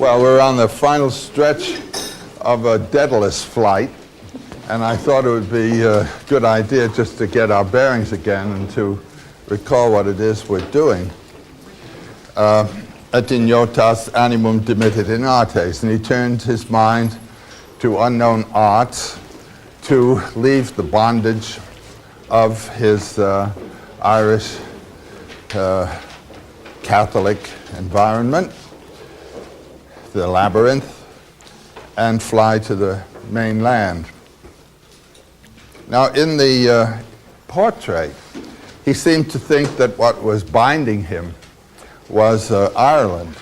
Well, we're on the final stretch of a Daedalus flight, and I thought it would be a good idea just to get our bearings again and to recall what it is we're doing. Et ignotas animum dimittit in artes, and he turned his mind to unknown arts to leave the bondage of his Irish Catholic environment, the labyrinth, and fly to the mainland. Now, in the portrait, he seemed to think that what was binding him was Ireland.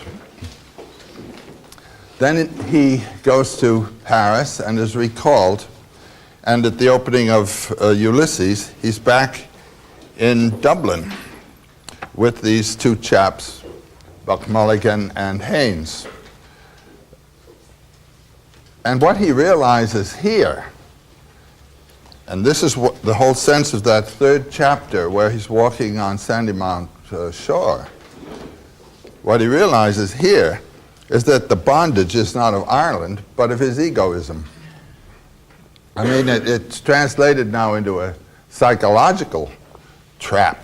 Then he goes to Paris and is recalled, and at the opening of Ulysses, he's back in Dublin with these two chaps, Buckmulligan and Haynes. And what he realizes here, and this is what the whole sense of that third chapter where he's walking on Sandymount shore, what he realizes here is that the bondage is not of Ireland, but of his egoism. I mean, it's translated now into a psychological trap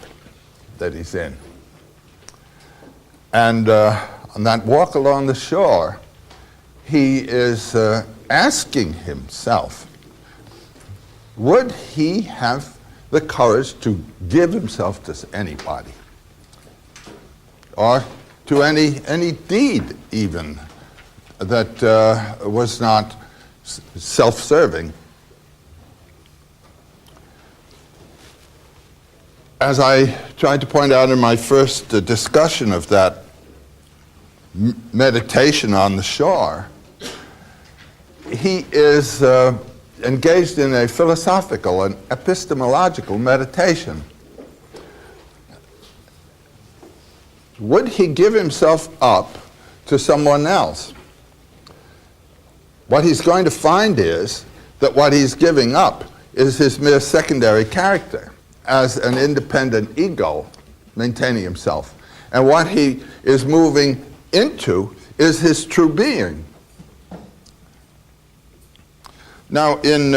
that he's in. And on that walk along the shore, he is asking himself, would he have the courage to give himself to anybody? Or to any deed even that was not self-serving? As I tried to point out in my first discussion of that meditation on the shore, he is engaged in a philosophical and epistemological meditation. Would he give himself up to someone else? What he's going to find is that what he's giving up is his mere secondary character as an independent ego maintaining himself. And what he is moving into is his true being. Now, in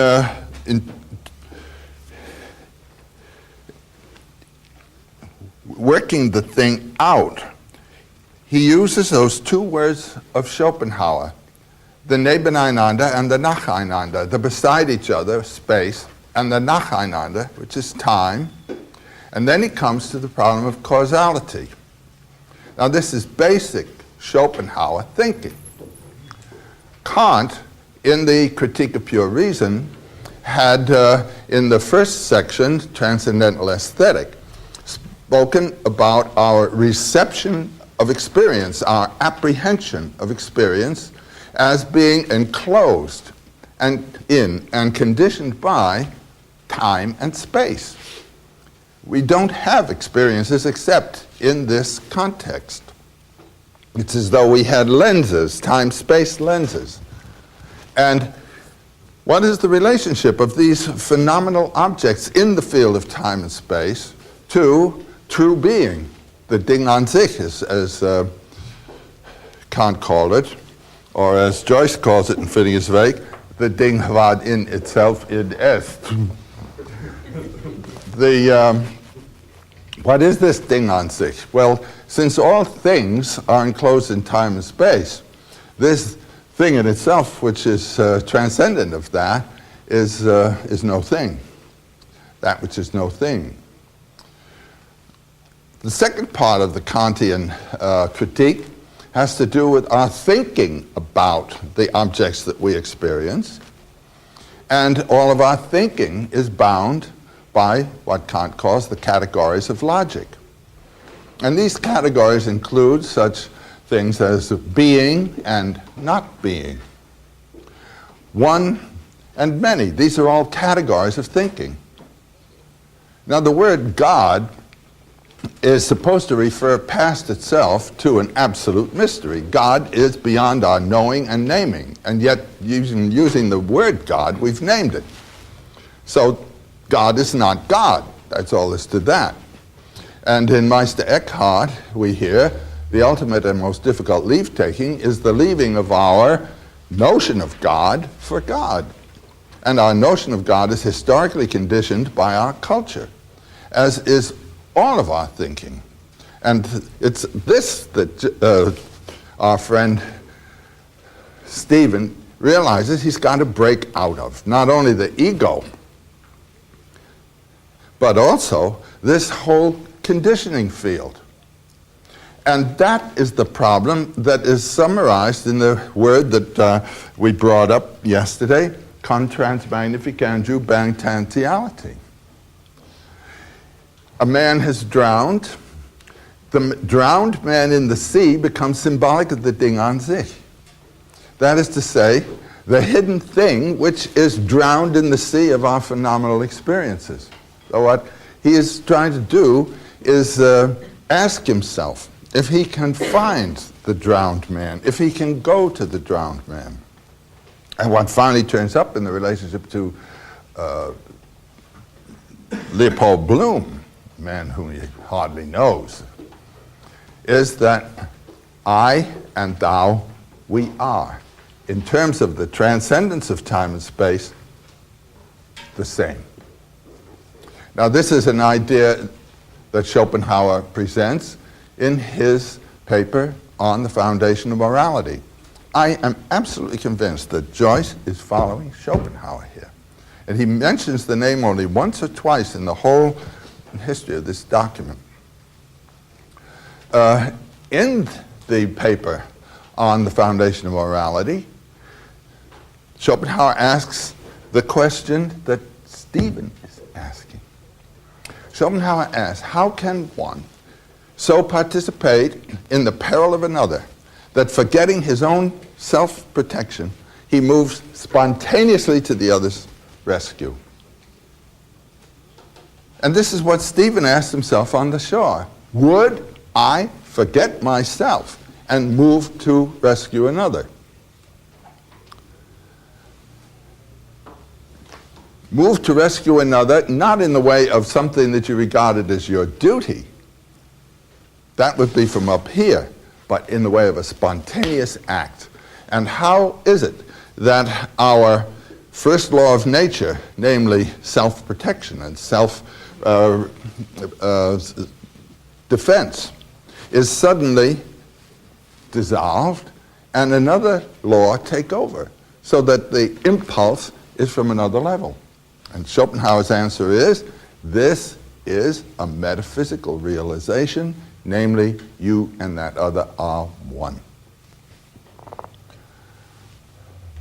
working the thing out, he uses those two words of Schopenhauer, the Nebeneinander and the Nacheinander, the beside each other, space, and the Nacheinander, which is time. And then he comes to the problem of causality. Now, this is basic Schopenhauer thinking. Kant, in the Critique of Pure Reason, had, in the first section, Transcendental Aesthetic, spoken about our reception of experience, our apprehension of experience, as being enclosed and in and conditioned by time and space. We don't have experiences except in this context. It's as though we had lenses, time-space lenses. And what is the relationship of these phenomenal objects in the field of time and space to true being, the Ding an sich, as Kant called it, or as Joyce calls it in Phineas Wake, the Ding wat in itself id est. What is this Ding an sich? Well, since all things are enclosed in time and space, this thing in itself, which is transcendent of that, is no thing. That which is no thing. The second part of the Kantian critique has to do with our thinking about the objects that we experience. And all of our thinking is bound by what Kant calls the categories of logic. And these categories include such things as being and not being. One and many. These are all categories of thinking. Now, the word God is supposed to refer past itself to an absolute mystery. God is beyond our knowing and naming, and yet using the word God, we've named it. So God is not God. That's all there is to that. And in Meister Eckhart, we hear the ultimate and most difficult leave-taking is the leaving of our notion of God for God. And our notion of God is historically conditioned by our culture, as is all of our thinking. And it's this that our friend Stephen realizes he's got to break out of. Not only the ego, but also this whole conditioning field. And that is the problem that is summarized in the word that we brought up yesterday, contransmagnificandru bangtantiality. A man has drowned. The drowned man in the sea becomes symbolic of the Ding an sich. That is to say, the hidden thing which is drowned in the sea of our phenomenal experiences. So what he is trying to do is ask himself if he can find the drowned man, if he can go to the drowned man. And what finally turns up in the relationship to Leopold Bloom, a man whom he hardly knows, is that I and thou, we are, in terms of the transcendence of time and space, the same. Now this is an idea that Schopenhauer presents in his paper on the foundation of morality. I am absolutely convinced that Joyce is following Schopenhauer here. And he mentions the name only once or twice in the whole history of this document. In the paper on the foundation of morality, Schopenhauer asks the question that Stephen is asking. Schopenhauer asks, how can one so participate in the peril of another that forgetting his own self-protection, he moves spontaneously to the other's rescue? And this is what Stephen asked himself on the shore. Would I forget myself and move to rescue another? Move to rescue another, not in the way of something that you regarded as your duty. That would be from up here, but in the way of a spontaneous act. And how is it that our first law of nature, namely self-protection and self-defense, is suddenly dissolved and another law take over, so that the impulse is from another level? And Schopenhauer's answer is, this is a metaphysical realization, namely, you and that other are one.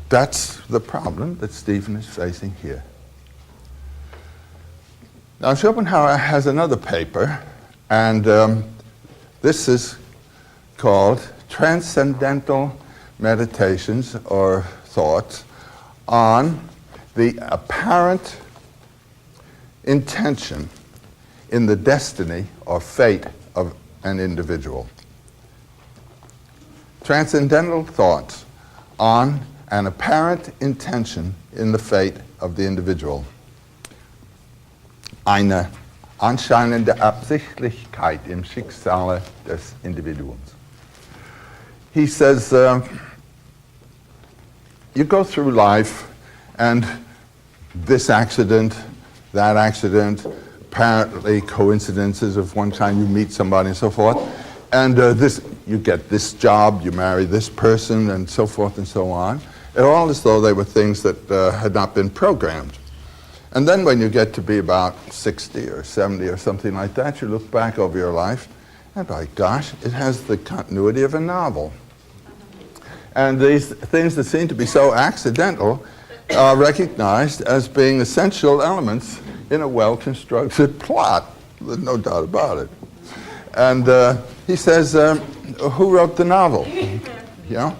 That's the problem that Stephen is facing here. Now, Schopenhauer has another paper, and this is called Transcendental Meditations or Thoughts on the Apparent Intention in the Destiny or Fate of an Individual. Transcendental thoughts on an apparent intention in the fate of the individual. Eine anscheinende Absichtlichkeit im Schicksale des Individuums. He says, you go through life and this accident, that accident, apparently coincidences of one kind, you meet somebody and so forth, and you get this job, you marry this person, and so forth and so on. It all as though they were things that had not been programmed. And then when you get to be about 60 or 70 or something like that, you look back over your life, and by gosh, it has the continuity of a novel. And these things that seem to be so accidental are recognized as being essential elements in a well-constructed plot. There's no doubt about it. And he says, who wrote the novel? You know?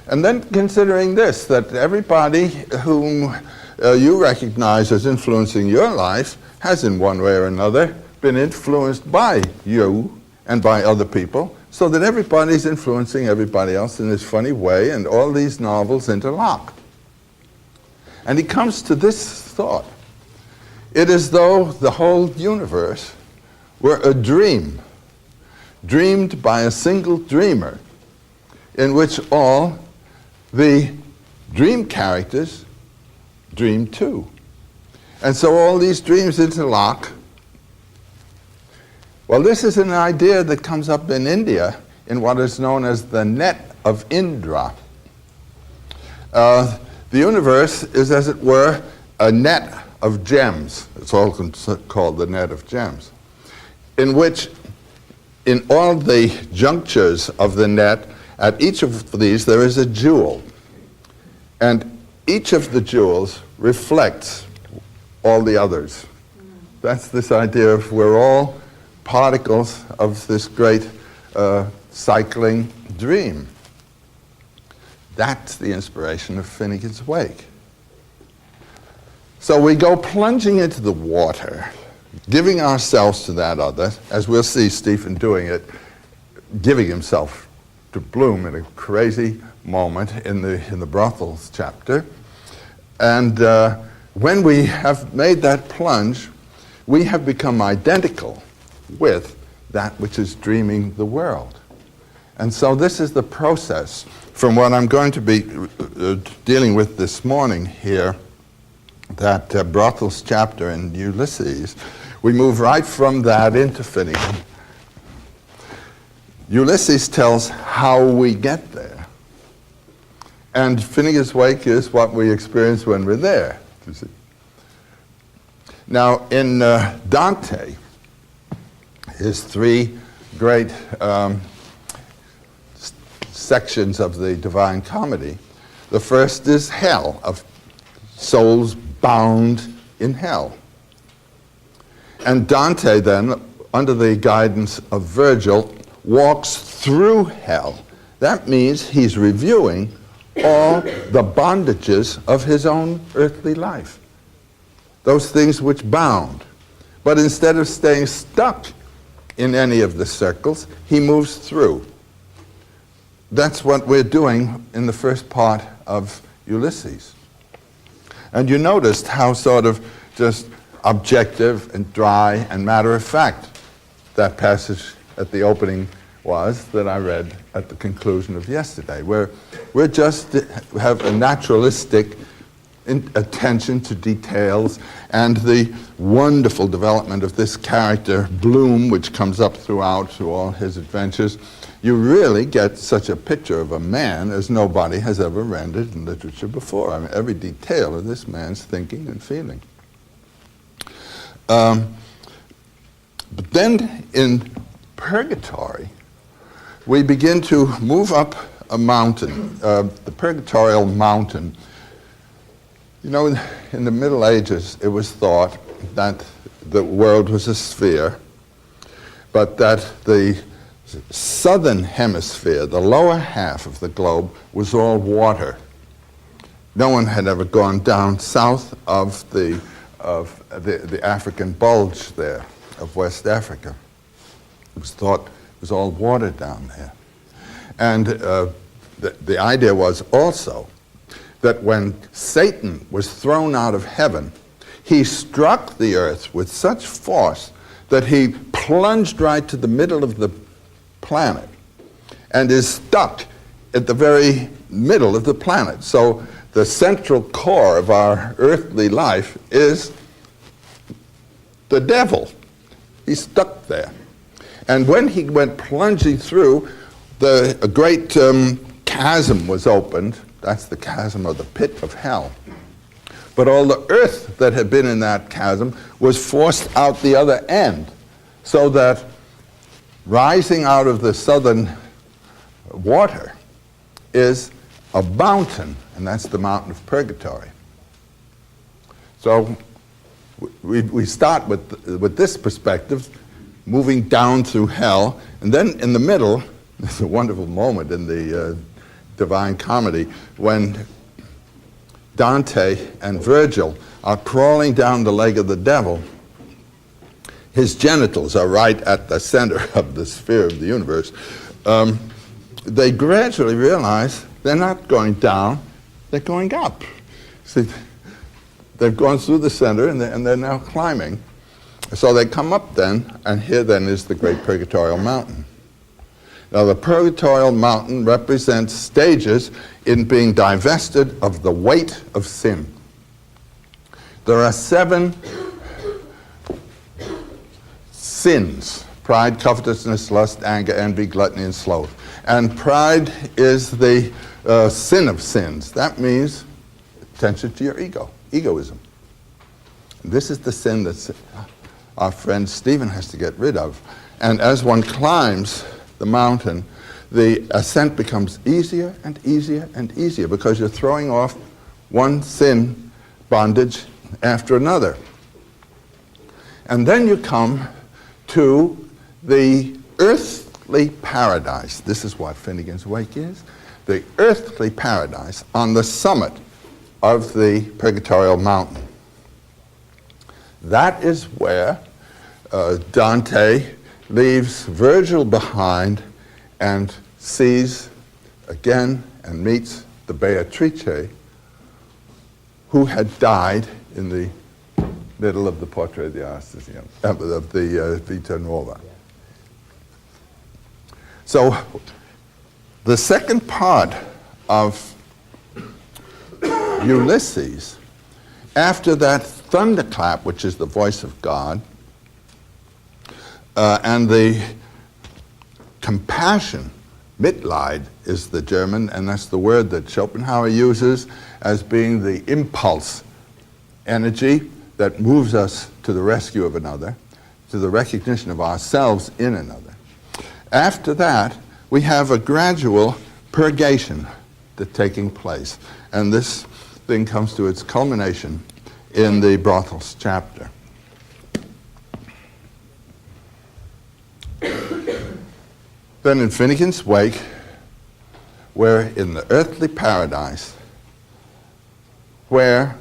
And then considering this, that everybody whom you recognize as influencing your life has in one way or another been influenced by you and by other people, so that everybody's influencing everybody else in this funny way, and all these novels interlock. And he comes to this thought. It is as though the whole universe were a dream dreamed by a single dreamer, in which all the dream characters dream too. And so all these dreams interlock. Well, this is an idea that comes up in India in what is known as the net of Indra. The universe is, as it were, a net of gems. It's all called the net of gems, in which in all the junctures of the net, at each of these there is a jewel. And each of the jewels reflects all the others. That's this idea of we're all particles of this great cycling dream. That's the inspiration of Finnegan's Wake. So we go plunging into the water, giving ourselves to that other, as we'll see Stephen doing it, giving himself to Bloom in a crazy moment in the brothels chapter. And when we have made that plunge, we have become identical with that which is dreaming the world. And so this is the process from what I'm going to be dealing with this morning here, that brothels chapter in Ulysses. We move right from that into Finnegan. Ulysses tells how we get there. And Finnegan's Wake is what we experience when we're there, you see. Now, in Dante, his three great sections of the Divine Comedy, the first is hell, of souls bound in hell. And Dante then, under the guidance of Virgil, walks through hell. That means he's reviewing all the bondages of his own earthly life, those things which bound. But instead of staying stuck in any of the circles, he moves through. That's what we're doing in the first part of Ulysses. And you noticed how sort of just objective and dry and matter-of-fact that passage at the opening was that I read at the conclusion of yesterday, where we're just have a naturalistic attention to details and the wonderful development of this character, Bloom, which comes up throughout through all his adventures. You really get such a picture of a man as nobody has ever rendered in literature before. I mean, every detail of this man's thinking and feeling. But then in Purgatory, we begin to move up a mountain, the Purgatorial Mountain. You know, in the Middle Ages, it was thought that the world was a sphere, but that the southern hemisphere, the lower half of the globe, was all water. No one had ever gone down south of the African bulge there, of West Africa. It was thought it was all water down there. And the idea was also that when Satan was thrown out of heaven, he struck the earth with such force that he plunged right to the middle of the planet and is stuck at the very middle of the planet. So the central core of our earthly life is the devil. He's stuck there. And when he went plunging through, a great chasm was opened. That's the chasm of the pit of hell. But all the earth that had been in that chasm was forced out the other end, so that rising out of the southern water is a mountain, and that's the mountain of Purgatory. So we start with this perspective, moving down through hell, and then in the middle, there's a wonderful moment in the Divine Comedy when Dante and Virgil are crawling down the leg of the devil. His genitals are right at the center of the sphere of the universe. They gradually realize they're not going down, they're going up. See, they've gone through the center and they're now climbing. So they come up then, and here then is the great Purgatorial Mountain. Now, the purgatorial mountain represents stages in being divested of the weight of sin. There are 7 sins: pride, covetousness, lust, anger, envy, gluttony, and sloth. And pride is the sin of sins. That means attention to your ego, egoism. This is the sin that our friend Stephen has to get rid of. And as one climbs the mountain, the ascent becomes easier and easier and easier because you're throwing off one sin bondage after another. And then you come to the earthly paradise. This is what Finnegan's Wake is. The earthly paradise on the summit of the purgatorial mountain. That is where Dante leaves Virgil behind and sees again and meets the Beatrice, who had died in the middle of the Portrait de Artesian, of the Vita Nuova. So the second part of Ulysses, after that thunderclap, which is the voice of God, and the compassion, Mitleid is the German, and that's the word that Schopenhauer uses as being the impulse energy that moves us to the rescue of another, to the recognition of ourselves in another. After that, we have a gradual purgation that's taking place. And this thing comes to its culmination in the brothels chapter. Then in Finnegan's Wake, we're in the earthly paradise where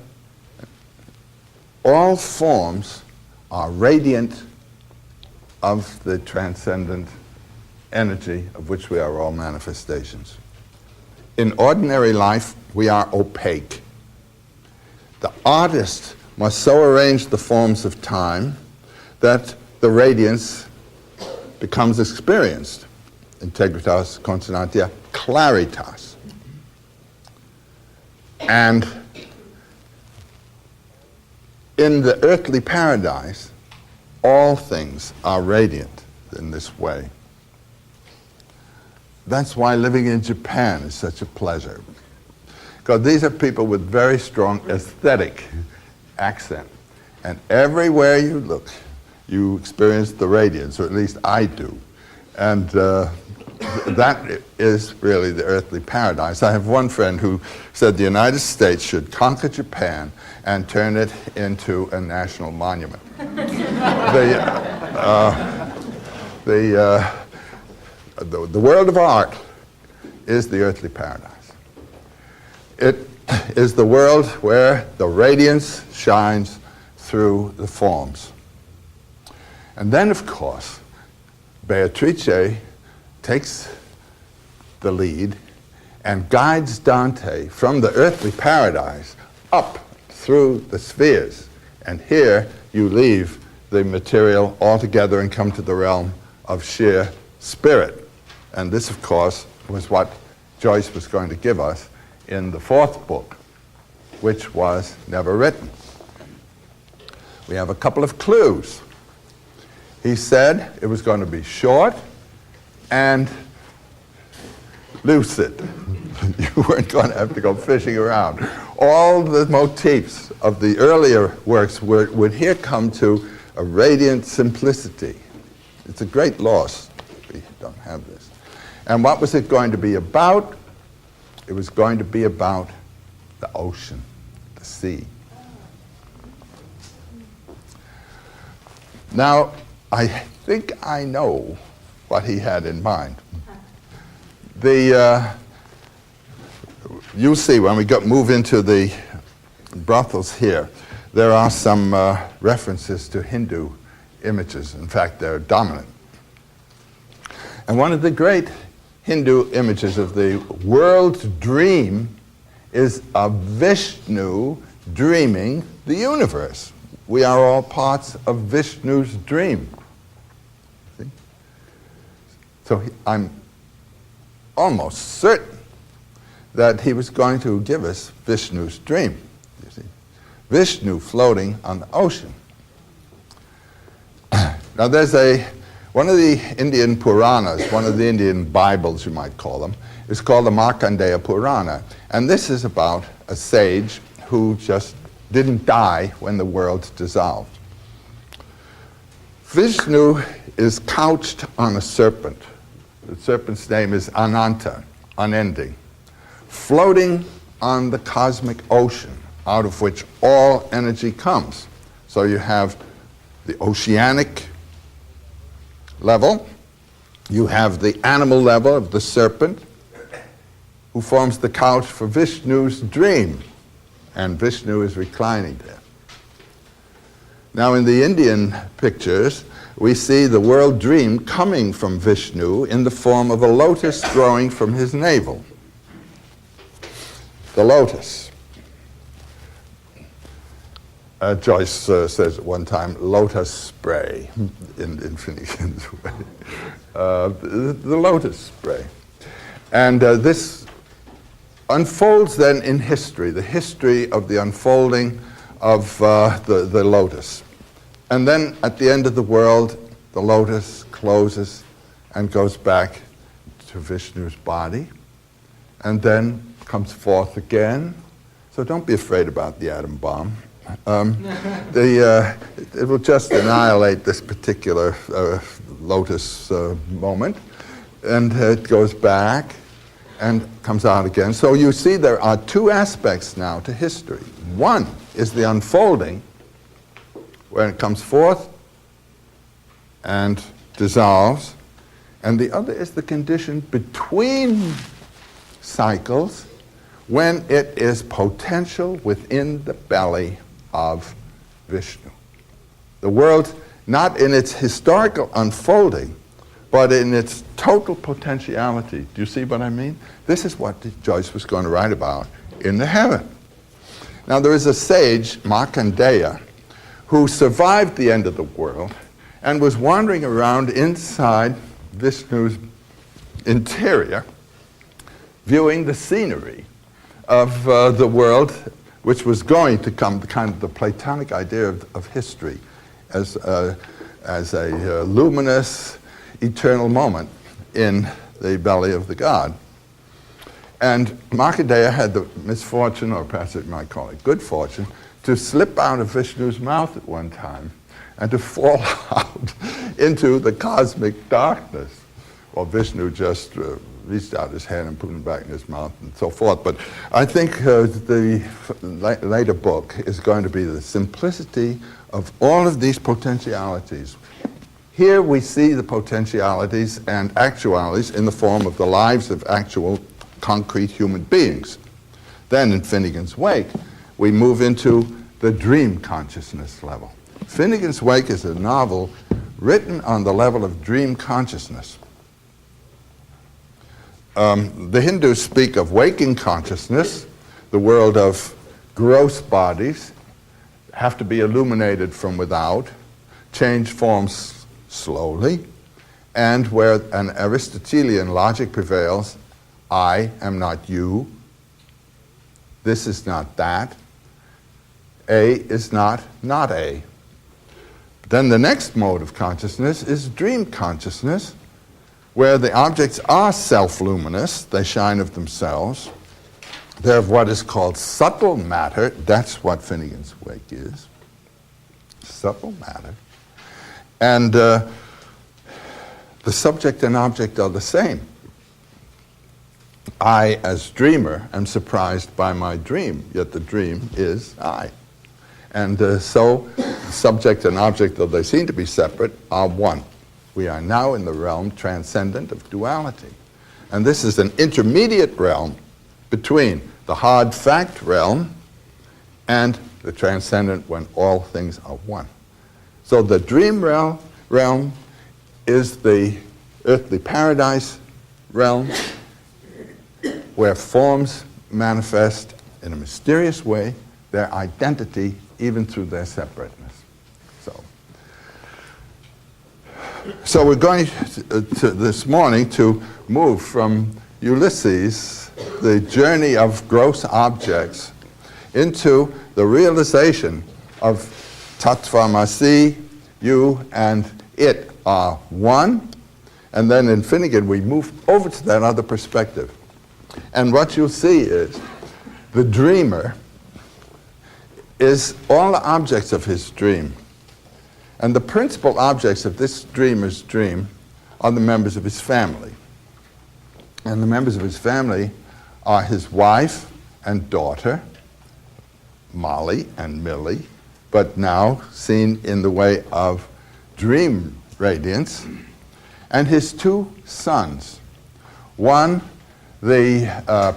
all forms are radiant of the transcendent energy of which we are all manifestations. In ordinary life, we are opaque. The artist must so arrange the forms of time that the radiance becomes experienced. Integritas consonantia claritas. And in the earthly paradise, all things are radiant in this way. That's why living in Japan is such a pleasure. Because these are people with very strong aesthetic accent. And everywhere you look, you experience the radiance, or at least I do. And that is really the earthly paradise. I have one friend who said the United States should conquer Japan and turn it into a national monument. The world of art is the earthly paradise. It is the world where the radiance shines through the forms. And then, of course, Beatrice takes the lead and guides Dante from the earthly paradise up through the spheres. And here you leave the material altogether and come to the realm of sheer spirit. And this, of course, was what Joyce was going to give us in the 4th book, which was never written. We have a couple of clues. He said it was going to be short and lucid. You weren't going to have to go fishing around. All the motifs of the earlier works would here come to a radiant simplicity. It's a great loss we don't have this. And what was it going to be about? It was going to be about the ocean, the sea. Now, I think I know what he had in mind. You'll see when we move into the brothels here, there are some references to Hindu images. In fact, they're dominant. And one of the great Hindu images of the world's dream is of Vishnu dreaming the universe. We are all parts of Vishnu's dream. See? So I'm almost certain that he was going to give us Vishnu's dream. You see, Vishnu floating on the ocean. Now there's one of the Indian Puranas, one of the Indian Bibles you might call them, is called the Markandeya Purana. And this is about a sage who just didn't die when the world dissolved. Vishnu is couched on a serpent. The serpent's name is Ananta, unending, floating on the cosmic ocean, out of which all energy comes. So you have the oceanic level, you have the animal level of the serpent, who forms the couch for Vishnu's dream, and Vishnu is reclining there. Now in the Indian pictures, we see the world dream coming from Vishnu in the form of a lotus growing from his navel. The lotus. Joyce says at one time, lotus spray, in Finnegan's way. The lotus spray. And this unfolds then in history, the history of the unfolding of the lotus. And then at the end of the world, the lotus closes and goes back to Vishnu's body, and then comes forth again. So don't be afraid about the atom bomb. It will just annihilate this particular lotus moment, and it goes back and comes out again. So you see there are two aspects now to history. One is the unfolding, when it comes forth and dissolves, and the other is the condition between cycles when it is potential within the belly of Vishnu. The world, not in its historical unfolding, but in its total potentiality. Do you see what I mean? This is what Joyce was going to write about in the heaven. Now there is a sage, Markandeya, who survived the end of the world and was wandering around inside Vishnu's interior, viewing the scenery of the world, which was going to come, the kind of the Platonic idea of history as a luminous, eternal moment in the belly of the god. And Markandeya had the misfortune, or perhaps it might call it good fortune, to slip out of Vishnu's mouth at one time and to fall out into the cosmic darkness. Well, Vishnu just reached out his hand and put it back in his mouth and so forth. But I think the later book is going to be the simplicity of all of these potentialities. Here we see the potentialities and actualities in the form of the lives of actual concrete human beings. Then in Finnegan's Wake, we move into the dream consciousness level. Finnegan's Wake is a novel written on the level of dream consciousness. The Hindus speak of waking consciousness, the world of gross bodies, have to be illuminated from without, change forms slowly, and where an Aristotelian logic prevails, I am not you, this is not that, A is not A. Then the next mode of consciousness is dream consciousness, where the objects are self-luminous, they shine of themselves. They're of what is called subtle matter. That's what Finnegan's Wake is. Subtle matter. And the subject and object are the same. I, as dreamer, am surprised by my dream, yet the dream is I. And so the subject and object, though they seem to be separate, are one. We are now in the realm transcendent of duality. And this is an intermediate realm between the hard fact realm and the transcendent when all things are one. So the dream realm is the earthly paradise realm where forms manifest in a mysterious way their identity even through their separateness. So we're going to this morning to move from Ulysses, the journey of gross objects, into the realization of Tattvamasi, you and it are one. And then in Finnegan, we move over to that other perspective. And what you'll see is the dreamer is all the objects of his dream. And the principal objects of this dreamer's dream are the members of his family. And the members of his family are his wife and daughter, Molly and Millie, but now seen in the way of dream radiance, and his two sons. One, the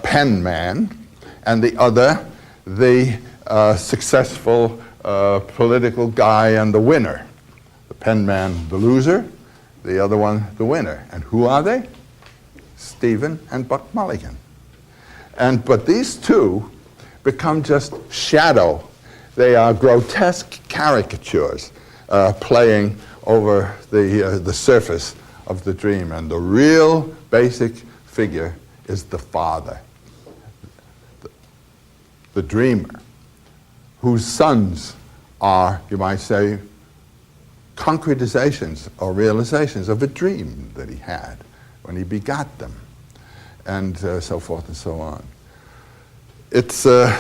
pen man, and the other, the successful political guy and the winner. The pen man, the loser, the other one, the winner. And who are they? Stephen and Buck Mulligan. But these two become just shadow. They are grotesque caricatures playing over the surface of the dream. And the real basic figure is the father, the dreamer, whose sons are, you might say, concretizations or realizations of a dream that he had when he begot them, and so forth and so on. It's a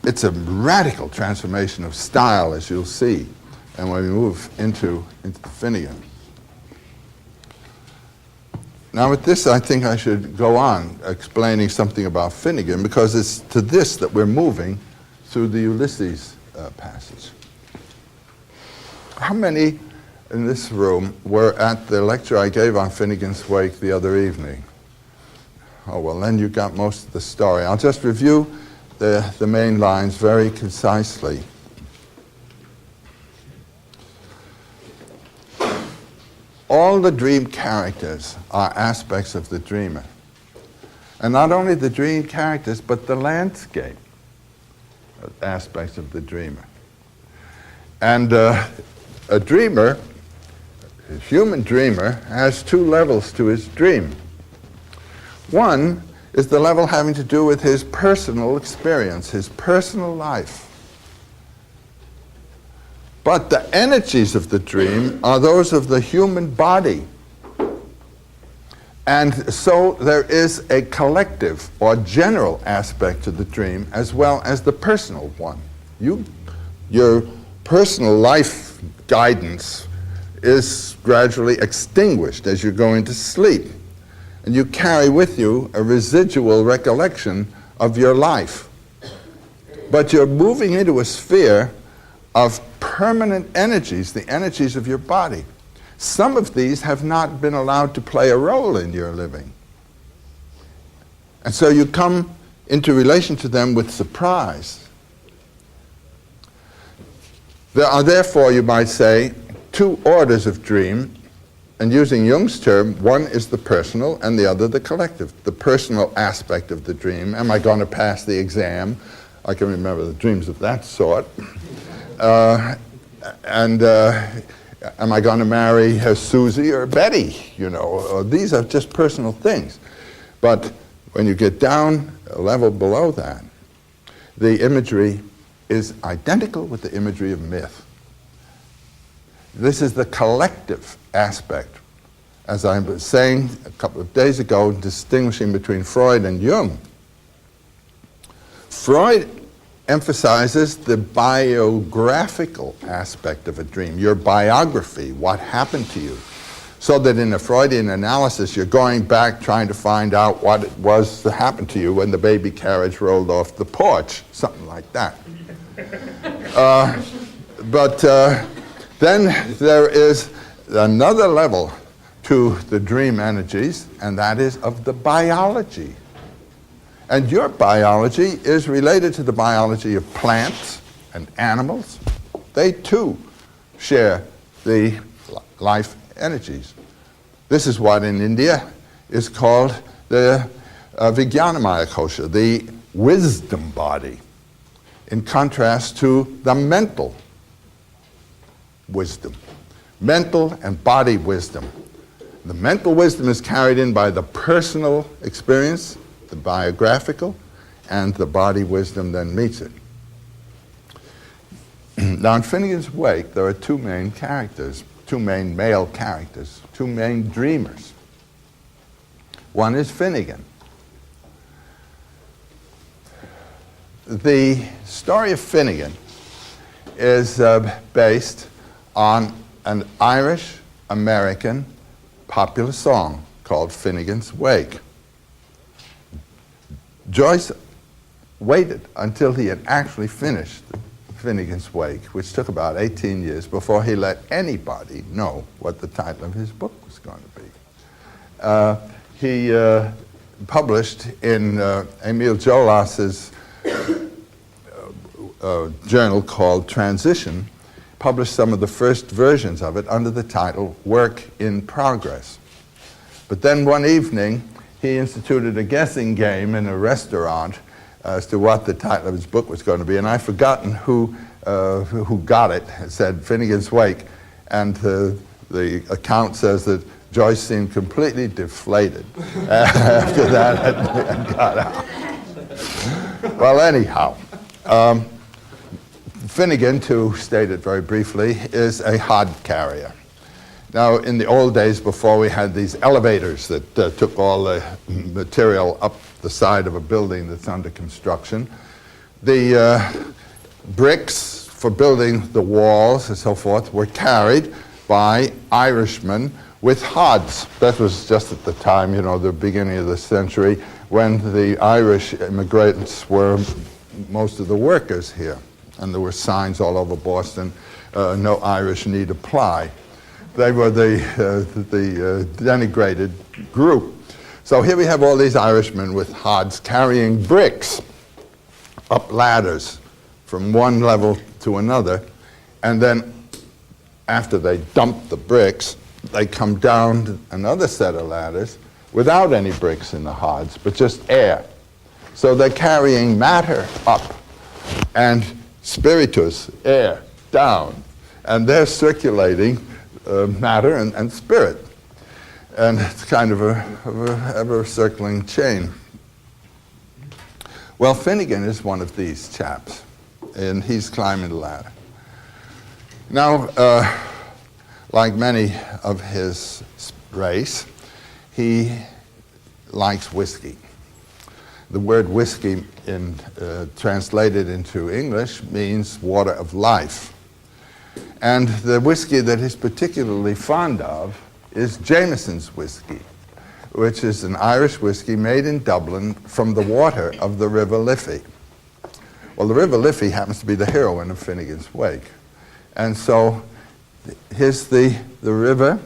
radical transformation of style, as you'll see, and when we move into the Finnegan. Now with this, I think I should go on explaining something about Finnegan, because it's to this that we're moving through the Ulysses passage. How many in this room were at the lecture I gave on Finnegan's Wake the other evening? Oh, well, then you got most of the story. I'll just review the main lines very concisely. All the dream characters are aspects of the dreamer. And not only the dream characters, but the landscape aspects of the dreamer. And a dreamer, a human dreamer, has two levels to his dream. One is the level having to do with his personal experience, his personal life. But the energies of the dream are those of the human body. And so there is a collective or general aspect to the dream as well as the personal one. Your personal life guidance is gradually extinguished as you go into sleep. And you carry with you a residual recollection of your life. But you're moving into a sphere of permanent energies, the energies of your body. Some of these have not been allowed to play a role in your living. And so you come into relation to them with surprise. There are therefore, you might say, two orders of dream, and using Jung's term, one is the personal and the other the collective. The personal aspect of the dream, am I going to pass the exam? I can remember the dreams of that sort. Am I going to marry Susie or Betty? These are just personal things. But when you get down a level below that, the imagery is identical with the imagery of myth. This is the collective aspect. As I was saying a couple of days ago, distinguishing between Freud and Jung. Freud emphasizes the biographical aspect of a dream, your biography, what happened to you. So that in a Freudian analysis, you're going back trying to find out what it was that happened to you when the baby carriage rolled off the porch, something like that. Then there is another level to the dream energies, and that is of the biology. And your biology is related to the biology of plants and animals. They too share the life energies. This is what in India is called the Vijnanamaya kosha, the wisdom body, in contrast to the mental wisdom. Mental and body wisdom. The mental wisdom is carried in by the personal experience, the biographical, and the body wisdom then meets it. Now in Finnegan's Wake, there are two main characters, two main male characters, two main dreamers. One is Finnegan. The story of Finnegan is based on an Irish-American popular song called Finnegan's Wake. Joyce waited until he had actually finished Finnegan's Wake, which took about 18 years before he let anybody know what the title of his book was going to be. He published in Emile Jolas's journal called Transition, published some of the first versions of it under the title Work in Progress. But then one evening, he instituted a guessing game in a restaurant as to what the title of his book was going to be, and I've forgotten who got it. It said Finnegan's Wake, and the account says that Joyce seemed completely deflated after that and got out. Well, anyhow, Finnegan, to state it very briefly, is a hod carrier. Now, in the old days, before we had these elevators that took all the material up the side of a building that's under construction, the bricks for building the walls and so forth were carried by Irishmen with hods. That was just at the time, you know, the beginning of the century, when the Irish immigrants were most of the workers here. And there were signs all over Boston, no Irish need apply. They were the denigrated group. So here we have all these Irishmen with hods carrying bricks up ladders from one level to another, and then after they dump the bricks, they come down another set of ladders without any bricks in the hods, but just air. So they're carrying matter up and spiritus, air, down, and they're circulating matter and spirit. And it's kind of a ever-circling chain. Well, Finnegan is one of these chaps, and he's climbing the ladder. Now, like many of his race, he likes whiskey. The word whiskey, translated into English, means water of life. And the whiskey that he's particularly fond of is Jameson's whiskey, which is an Irish whiskey made in Dublin from the water of the River Liffey. Well, the River Liffey happens to be the heroine of Finnegan's Wake. And so here's the river,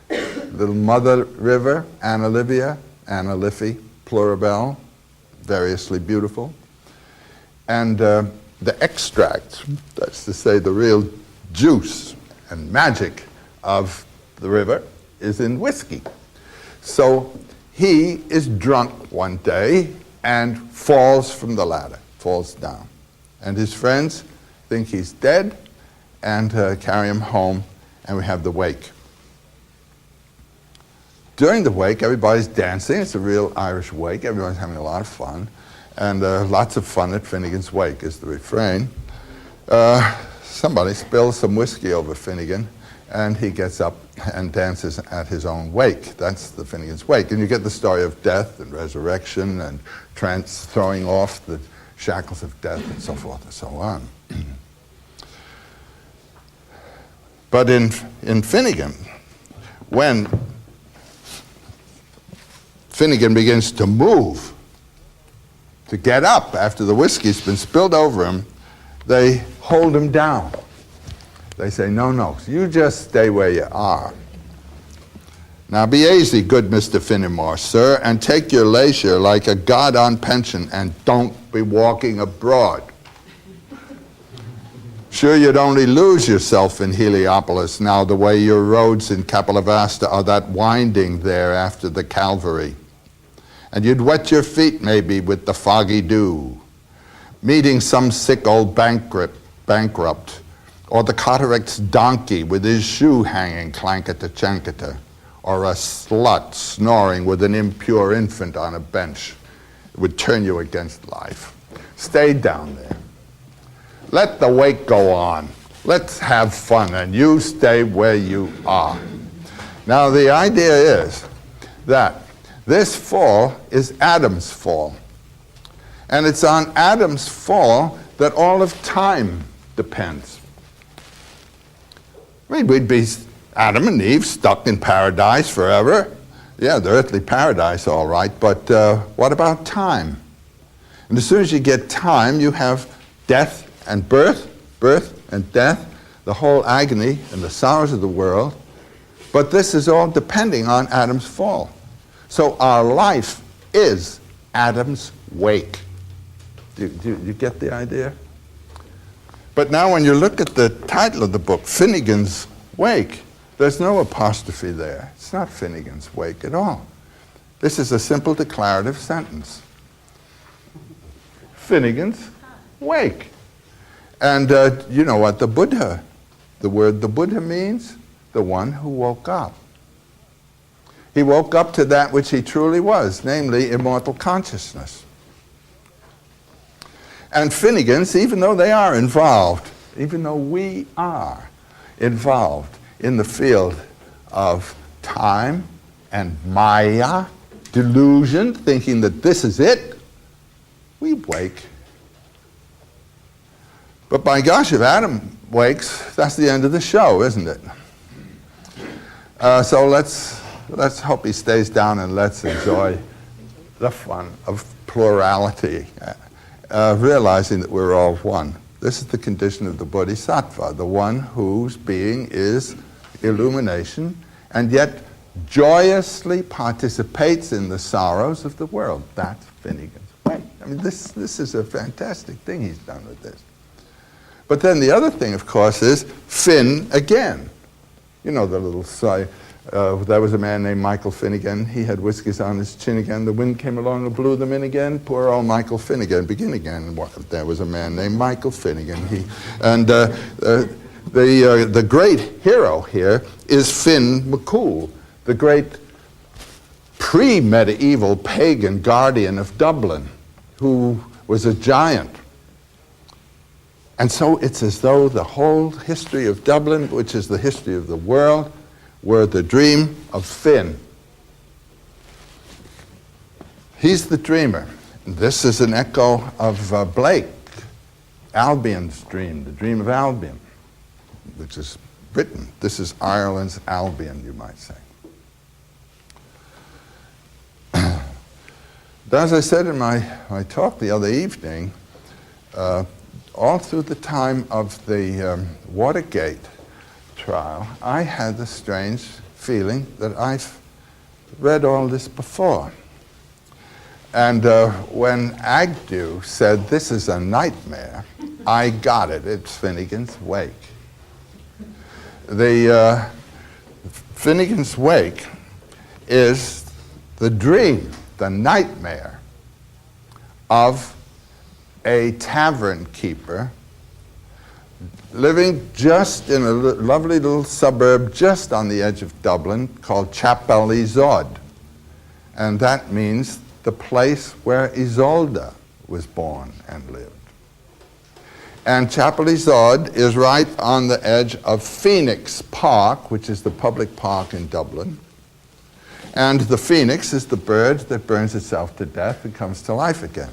little mother river, Anna Livia, Anna Liffey, Plurabelle, variously beautiful. And the extract, that's to say the real juice and magic of the river, is in whiskey. So he is drunk one day and falls from the ladder, falls down. And his friends think he's dead and carry him home, and we have the wake. During the wake, everybody's dancing. It's a real Irish wake. Everyone's having a lot of fun. And lots of fun at Finnegan's Wake is the refrain. Somebody spills some whiskey over Finnegan, and he gets up and dances at his own wake. That's the Finnegan's Wake. And you get the story of death and resurrection and throwing off the shackles of death and so forth and so on. But in Finnegan, when Finnegan begins to move, to get up after the whiskey's been spilled over him, they hold him down. They say, no, you just stay where you are. Now be easy, good Mr. Finnemore, sir, and take your leisure like a god on pension, and don't be walking abroad. Sure, you'd only lose yourself in Heliopolis now the way your roads in Capilavasta are that winding there after the Calvary. And you'd wet your feet maybe with the foggy dew, meeting some sick old bankrupt, or the cataract's donkey with his shoe hanging clanketa chanketa, or a slut snoring with an impure infant on a bench. It would turn you against life. Stay down there. Let the wake go on. Let's have fun, and you stay where you are. Now, the idea is that this fall is Adam's fall. And it's on Adam's fall that all of time depends. I mean, we'd be Adam and Eve stuck in paradise forever. Yeah, the earthly paradise, all right, but what about time? And as soon as you get time, you have death and birth and death, the whole agony and the sorrows of the world. But this is all depending on Adam's fall. So our life is Adam's wake. Do you get the idea? But now when you look at the title of the book, Finnegan's Wake, there's no apostrophe there. It's not Finnegan's Wake at all. This is a simple declarative sentence. Finnegan's Wake. And you know what the word the Buddha means? The one who woke up. He woke up to that which he truly was, namely immortal consciousness. And Finnegans, even though they are involved, even though we are involved in the field of time and Maya, delusion, thinking that this is it, we wake. But by gosh, if Adam wakes, that's the end of the show, isn't it? So let's hope he stays down and let's enjoy the fun of plurality, realizing that we're all one. This is the condition of the Bodhisattva, the one whose being is illumination and yet joyously participates in the sorrows of the world. That's Finnegan's Wake. I mean, this is a fantastic thing he's done with this. But then the other thing, of course, is Finn again. You know the little side. There was a man named Michael Finnegan. He had whiskers on his chin again. The wind came along and blew them in again. Poor old Michael Finnegan. Begin again. There was a man named Michael Finnegan. The great hero here is Finn McCool, the great pre-medieval pagan guardian of Dublin, who was a giant. And so it's as though the whole history of Dublin, which is the history of the world, were the dream of Finn. He's the dreamer. This is an echo of Blake, Albion's dream, the dream of Albion, which is Britain. This is Ireland's Albion, you might say. As I said in my talk the other evening, all through the time of the Watergate trial, I had the strange feeling that I've read all this before. And when Agnew said, this is a nightmare, I got it. It's Finnegan's Wake. The Finnegan's Wake is the dream, the nightmare of a tavern keeper living just in a lovely little suburb just on the edge of Dublin called Chapel-Izod. And that means the place where Isolde was born and lived. And Chapel-Izod is right on the edge of Phoenix Park, which is the public park in Dublin. And the phoenix is the bird that burns itself to death and comes to life again.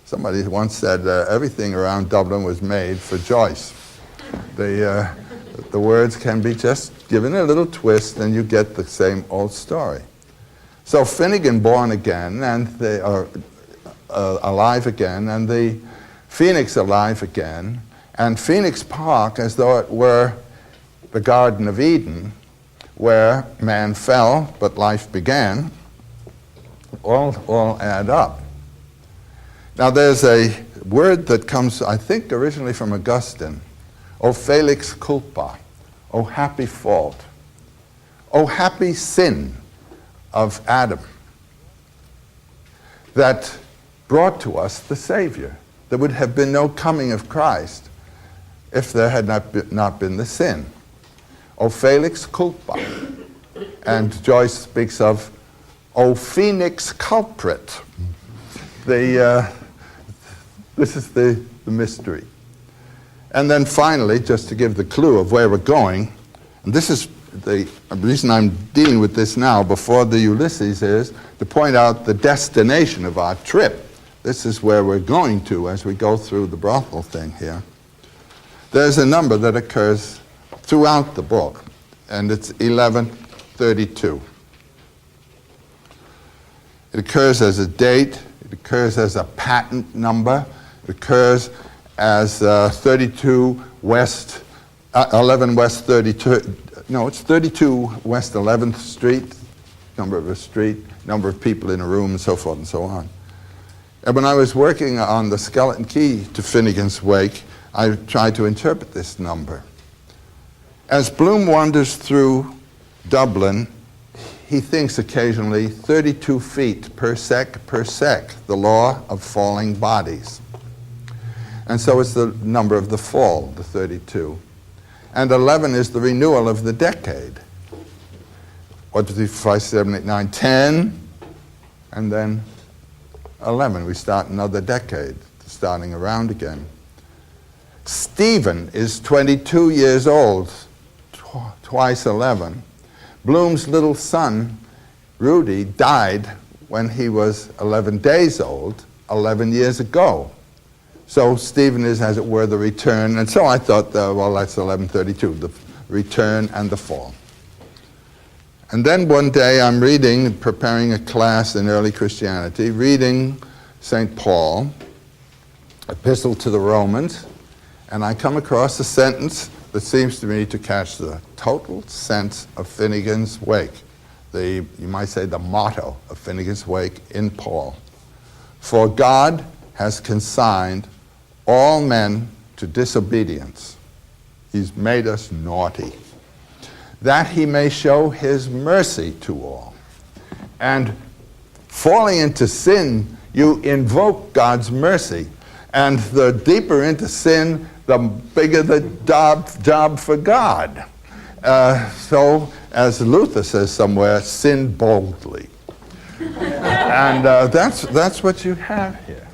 Somebody once said everything around Dublin was made for Joyce. The words can be just given a little twist and you get the same old story. So Finnegan born again, and they are alive again, and the phoenix alive again, and Phoenix Park as though it were the Garden of Eden, where man fell but life began, all add up. Now there's a word that comes, I think, originally from Augustine. O felix culpa, O happy fault, O happy sin of Adam that brought to us the Savior. There would have been no coming of Christ if there had not been the sin. O felix culpa. And Joyce speaks of, "O Phoenix culprit." This is the mystery. And then finally, just to give the clue of where we're going, and this is the reason I'm dealing with this now before the Ulysses, is to point out the destination of our trip. This is where we're going to as we go through the brothel thing here. There's a number that occurs throughout the book, and it's 1132. It occurs as a date, it occurs as a patent number, it occurs as 32 West, 11 West 32, no, it's 32 West 11th Street, number of a street, number of people in a room, and so forth and so on. And when I was working on the skeleton key to Finnegan's Wake, I tried to interpret this number. As Bloom wanders through Dublin, he thinks occasionally 32 feet per sec, the law of falling bodies. And so it's the number of the fall, the 32. And 11 is the renewal of the decade. 1, 2, 3, 4, 5, 7, 8, 9, 10, and then 11. We start another decade, starting around again. Stephen is 22 years old, twice 11. Bloom's little son, Rudy, died when he was 11 days old, 11 years ago. So Stephen is, as it were, the return. And so I thought, well, that's 1132, the return and the fall. And then one day I'm reading, preparing a class in early Christianity, reading St. Paul, Epistle to the Romans, and I come across a sentence that seems to me to catch the total sense of Finnegan's Wake. You might say the motto of Finnegan's Wake in Paul. For God has consigned all men to disobedience. He's made us naughty, that he may show his mercy to all. And falling into sin, you invoke God's mercy. And the deeper into sin, the bigger the job for God. So, as Luther says somewhere, sin boldly. And that's what you have here.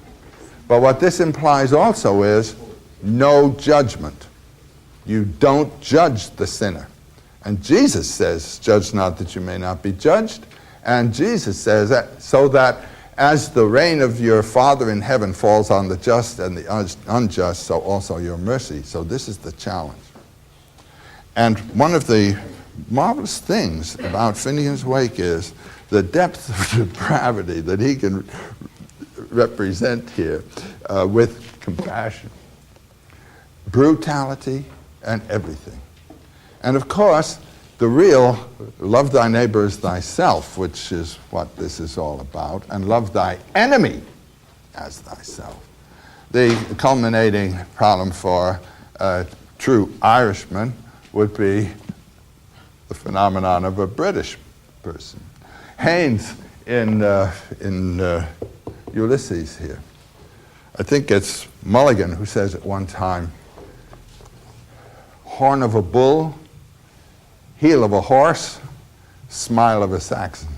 But what this implies also is no judgment. You don't judge the sinner. And Jesus says, judge not that you may not be judged. And Jesus says that so that as the rain of your Father in heaven falls on the just and the unjust, so also your mercy. So this is the challenge. And one of the marvelous things about Finnegan's Wake is the depth of depravity that he can represent here with compassion, brutality, and everything. And of course, the real love thy neighbor as thyself, which is what this is all about, and love thy enemy as thyself. The culminating problem for a true Irishman would be the phenomenon of a British person. Haynes in Ulysses here. I think it's Mulligan who says at one time, horn of a bull, heel of a horse, smile of a Saxon.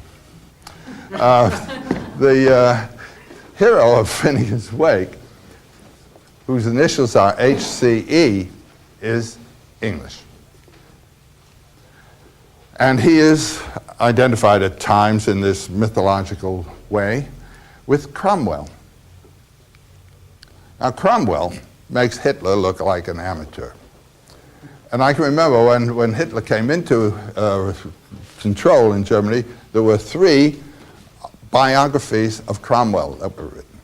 The hero of Finnegan's Wake, whose initials are HCE, is English. And he is identified at times in this mythological way with Cromwell. Now, Cromwell makes Hitler look like an amateur. And I can remember when Hitler came into control in Germany, there were 3 biographies of Cromwell that were written.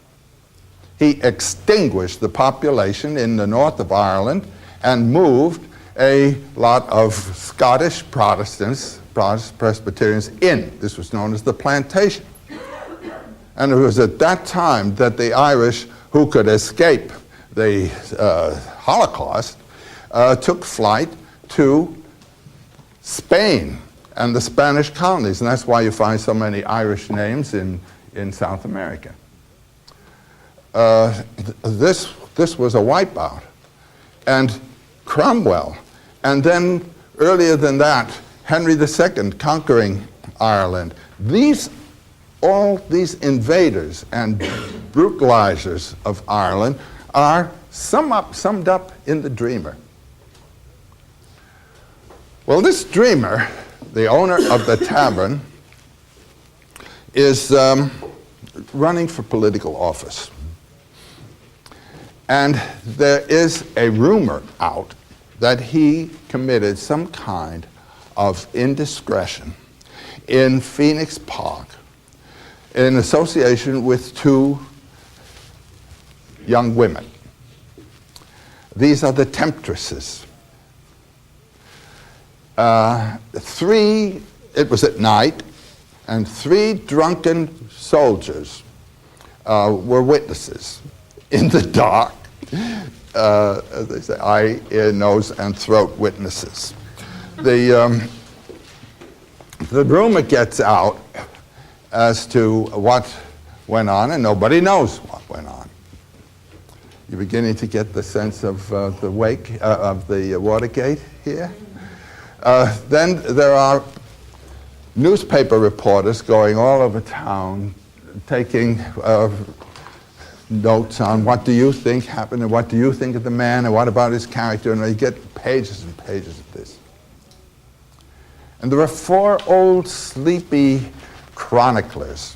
He extinguished the population in the north of Ireland and moved a lot of Scottish Protestants, Presbyterians in. This was known as the plantation. And it was at that time that the Irish who could escape the Holocaust took flight to Spain and the Spanish colonies. And that's why you find so many Irish names in South America. This was a wipeout. And Cromwell, and then earlier than that, Henry II conquering Ireland. All these invaders and brutalizers of Ireland are summed up in the dreamer. Well, this dreamer, the owner of the tavern, is running for political office. And there is a rumor out that he committed some kind of indiscretion in Phoenix Park in association with two young women. These are the temptresses. It was at night, and 3 drunken soldiers were witnesses in the dark. As they say, eye, ear, nose, and throat witnesses. The rumor gets out as to what went on, and nobody knows what went on. You're beginning to get the sense of the wake of the Watergate here. Then there are newspaper reporters going all over town, taking notes on what do you think happened, and what do you think of the man, and what about his character, and you get pages and pages of this. And there are 4 old sleepy chroniclers.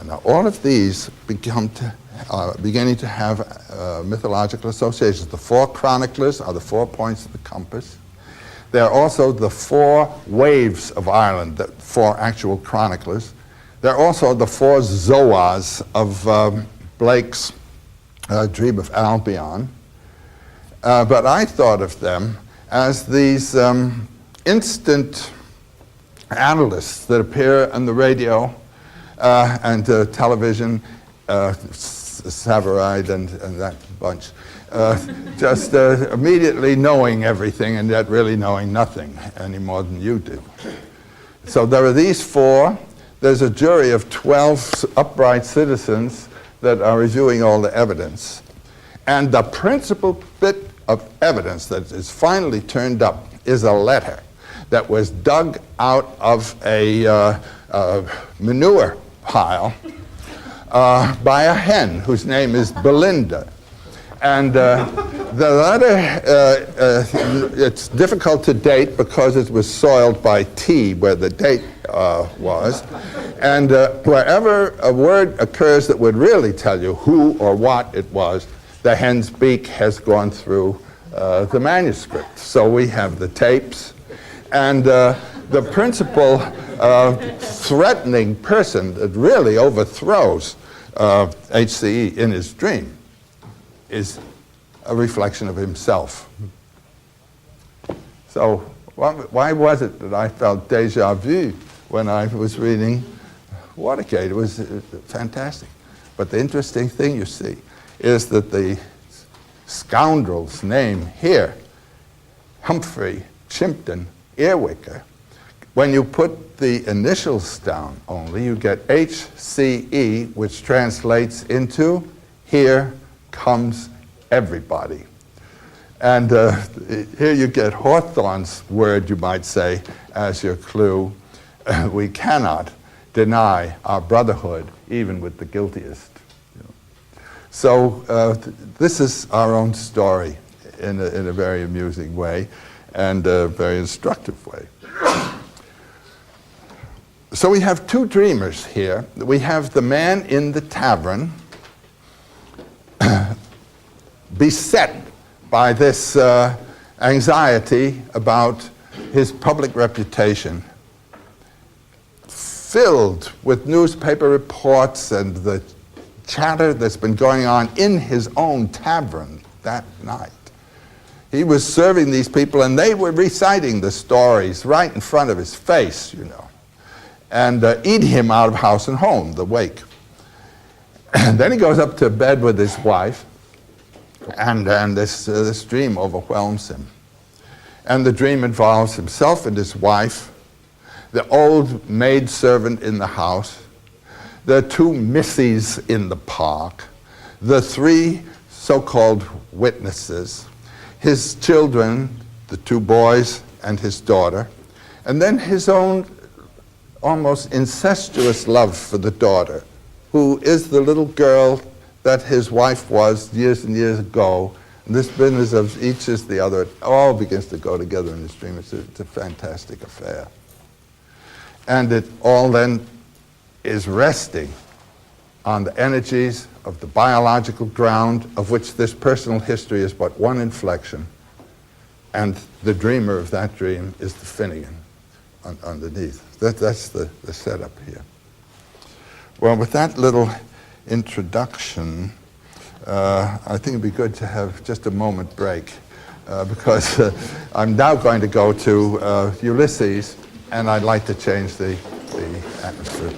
Now, all of these beginning to have mythological associations. The 4 chroniclers are the 4 points of the compass. There are also the 4 waves of Ireland, the 4 actual chroniclers. There are also the 4 Zoas of Blake's Dream of Albion. But I thought of them as these instant analysts that appear on the radio and television, Savaride and that bunch, just immediately knowing everything and yet really knowing nothing any more than you do. So there are these 4. There's a jury of 12 upright citizens that are reviewing all the evidence. And the principal bit of evidence that is finally turned up is a letter that was dug out of a manure pile by a hen whose name is Belinda. And the letter, it's difficult to date because it was soiled by tea where the date was. And wherever a word occurs that would really tell you who or what it was, the hen's beak has gone through the manuscript. So we have the tapes. And the principal threatening person that really overthrows HCE in his dream is a reflection of himself. So why was it that I felt déjà vu when I was reading Watergate? It was fantastic. But the interesting thing, you see, is that the scoundrel's name here, Humphrey Chimpton Earwicker, when you put the initials down only, you get HCE, which translates into here comes everybody. And here you get Hawthorne's word, you might say, as your clue. We cannot deny our brotherhood, even with the guiltiest. So this is our own story in a very amusing way and a very instructive way. So we have 2 dreamers here. We have the man in the tavern beset by this anxiety about his public reputation, filled with newspaper reports and the chatter that's been going on in his own tavern that night. He was serving these people, and they were reciting the stories right in front of his face, you know, and eating him out of house and home, the wake. And then he goes up to bed with his wife, and this dream overwhelms him. And the dream involves himself and his wife, the old maidservant in the house, the 2 missies in the park, the 3 so-called witnesses, his children, the 2 boys and his daughter, And then his own almost incestuous love for the daughter, who is the little girl that his wife was years and years ago. And this business of each is the other, it all begins to go together in this dream. It's a fantastic affair. And it all then is resting on the energies of the biological ground, of which this personal history is but one inflection. And the dreamer of that dream is the Finnegan underneath. That's the setup here. Well, with that little introduction, I think it'd be good to have just a moment break because I'm now going to go to Ulysses, and I'd like to change the atmosphere.